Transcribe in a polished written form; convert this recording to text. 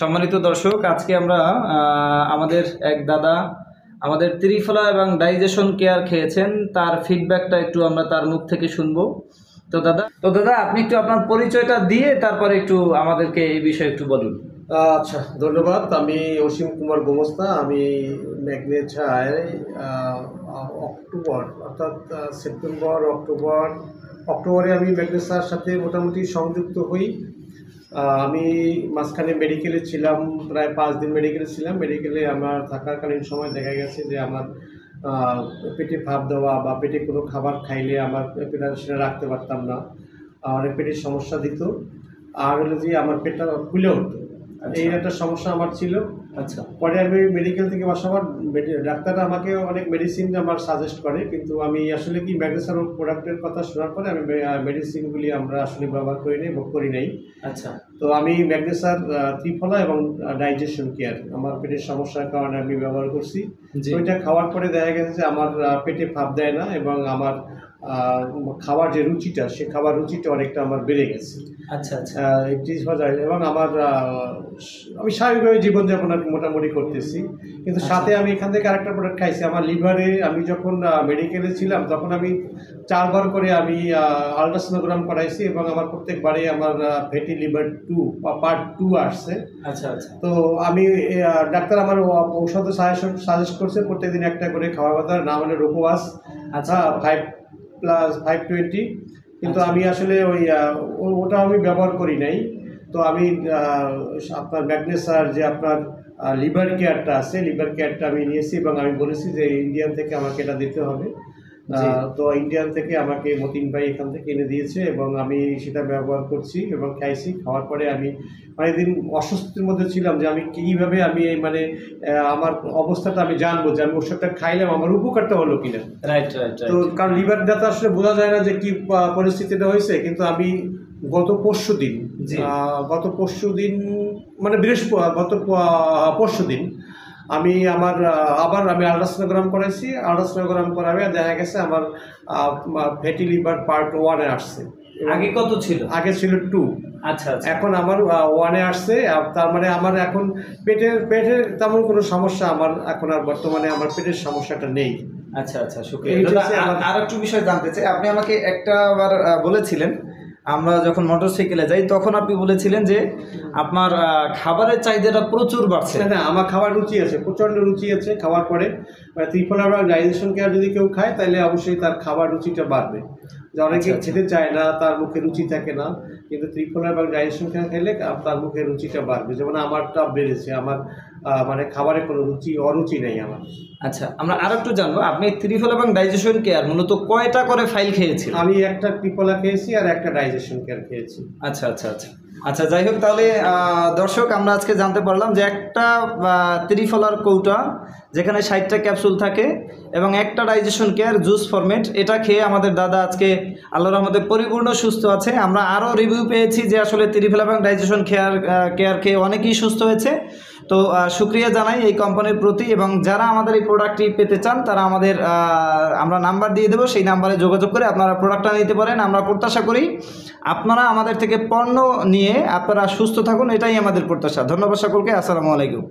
সম্মানিত দর্শক, আজকে আমরা আমাদের এক দাদা আমাদের ত্রিফলা এবং ডাইজেশন কেয়ার খেয়েছেন, তার ফিডব্যাকটা একটু আমরা তার মুখ থেকে শুনবো। তো দাদা আপনি একটু আপনার পরিচয়টা দিয়ে তারপরে একটু আমাদেরকে এই বিষয়ে একটু বলুন। আচ্ছা, ধন্যবাদ। আমি অসীম কুমার গোমস্তা। আমি ম্যাগনেছায় অক্টোবর অর্থাৎ সেপ্টেম্বর অক্টোবরে আমি ম্যাগনেছার সাথে মোটামুটি সংযুক্ত হই। আমি মাঝখানে মেডিকেলে ছিলাম, প্রায় 5 দিন মেডিকেলে ছিলাম। মেডিকেলে আমার থাকাকালীন সময় দেখা গেছে যে আমার পেটে ভাপ দেওয়া বা পেটে কোনো খাবার খাইলে আমার পেটটা সেটা রাখতে পারতাম না, অনেক পেটের সমস্যা দিত। আর হলো যে আমার পেটটা ফুলে উঠতো, এই একটা সমস্যা আমার ছিল। আচ্ছা, পরে আমি মেডিকেল থেকে আসার পর ডাক্তাররা আমাকে অনেক মেডিসিন আমার সাজেস্ট করে, কিন্তু আমি আসলে কি ম্যাগনেসার প্রোডাক্টের কথা শোনার পরে আমি মেডিসিনগুলি আমরা আসলে ব্যবহার করি নাই, ভোগ করি নাই। আচ্ছা, তো আমি ম্যাগনেসার ত্রিফলা এবং ডাইজেশন কেয়ার আমার পেটের সমস্যার কারণে আমি ব্যবহার করছি। তো এটা খাওয়ার পরে দেখা গেছে যে আমার পেটে ভাপ দেয় না এবং আমার খাবার যে রুচিটা, সে খাবার রুচিটা অনেকটা আমার বেড়ে গেছে। আচ্ছা, আচ্ছা, এবং আমার আমি স্বাভাবিকভাবে জীবনযাপন আর মোটামুটি করতেছি, কিন্তু সাথে আমি এখান থেকে আরেকটা প্রোডাক্ট খাইছি। আমার লিভারে আমি যখন মেডিকেলে ছিলাম তখন আমি 4 বার করে আমি আলট্রাসোনোগ্রাম করাইছি এবং আমার প্রত্যেকবারে আমার ফ্যাটি লিভার 2 বা পার্ট 2 আসছে। আচ্ছা, আচ্ছা, তো আমি ডাক্তার আমার ঔষধ সাজেস্ট করছে প্রত্যেকদিন একটা করে খাওয়া কথা, নাম হলো রোকোয়াস। আচ্ছা, 5+20, কিন্তু আমি আসলে ওটা আমি ব্যবহার করি নাই। তো আমি আপনার ম্যাগনেসার যে আপনার লিভার কেয়ারটা আছে, লিভার কেয়ারটা আমি নিয়েছি এবং আমি বলেছি যে ইন্ডিয়ান থেকে আমাকে এটা দিতে হবে। তো ইন্ডিয়ান থেকে আমাকে মতিন ভাই এখান থেকে এনে দিয়েছে এবং আমি সেটা ব্যবহার করছি এবং খাইছি। খাওয়ার পরে আমি অনেকদিন অস্বস্তির মধ্যে ছিলাম যে আমি কীভাবে আমি আমার অবস্থাটা আমি জানবো যে আমি ওষুধটা খাইলাম আমার উপকারটা হলো কিনা। রাইট। তো কারণ লিভার ব্যথা আসলে বোঝা যায় না যে কি পরিস্থিতিটা হয়েছে, কিন্তু আমি গত পরশু দিন মানে পরশু দিন আমি আবার আলট্রাসোনোগ্রাম করাইছি। আলট্রাসোনোগ্রাম করাবে দেখা গেছে আমার ফ্যাটি লিভার পার্ট 1-এ আসছে। আগে কত ছিল? আগে ছিল 2। আচ্ছা, আচ্ছা, এখন আমার 1-এ আসছে। তার মানে আমার এখন পেটের তেমন কোনো সমস্যা আমার এখন আর বর্তমানে আমার পেটের সমস্যাটা নেই। আচ্ছা, আচ্ছা, শুক্রিয়া। আর একটু বিষয় জানতে চাই, আপনি আমাকে একটাবার বলেছিলেন আমরা যখন মোটরসাইকেলে যাই তখন আপনি বলেছিলেন যে আপনার খাবারের চাহিদাটা প্রচুর বাড়ছে। না, আমার খাবার রুচি আছে, প্রচণ্ড রুচি আছে। খাওয়ার পরে ত্রিফলা বা ডাইজেশন কেয়ার যদি কেউ খায় তাহলে অবশ্যই তার খাবার রুচিটা বাড়বে। যে অনেকে খেতে চায় না, তার মুখে রুচি থাকে না, কিন্তু ত্রিফলা এবং ডাইজেশন কেয়ার খেলে তার মুখে রুচিটা বাড়বে। যেমন আমারটা বেড়েছে, আমার মানে খাবারে কোনো অরুচি নেই আমার। আচ্ছা, আমরা আর একটু জানবো, আপনি ত্রিফলা এবং ডাইজেশন কেয়ার মূলত কয়টা করে ফাইল খেয়েছেন? আমি একটা ত্রিফলা খেয়েছি আর একটা ডাইজেশন কেয়ার খেয়েছি। আচ্ছা, আচ্ছা, আচ্ছা, আচ্ছা, যাই হোক, তাহলে দর্শক আমরা আজকে জানতে পারলাম যে একটা ত্রিফলার কৌটা যেখানে 60টা ক্যাপসুল থাকে এবং একটা ডাইজেশন কেয়ার জুস ফরম্যাট, এটা খেয়ে আমাদের দাদা আজকে আল্লাহর রহমতে পরিপূর্ণ সুস্থ আছে। আমরা আরও রিভিউ পেয়েছি যে আসলে ত্রিফলা এবং ডাইজেশন কেয়ার খেয়ে অনেকেই সুস্থ হয়েছে। তো শুক্রিয়া জানাই এই কোম্পানির প্রতি, এবং যারা আমাদের এই প্রোডাক্টটি পেতে চান তারা আমরা নাম্বার দিয়ে দেবো, সেই নাম্বারে যোগাযোগ করে আপনারা প্রোডাক্টটা নিতে পারেন। আমরা প্রত্যাশা করি আপনারা আমাদের থেকে পণ্য নিয়ে আপনারা সুস্থ থাকুন, এটাই আমাদের প্রত্যাশা। ধন্যবাদ সকলকে। আসসালামু আলাইকুম।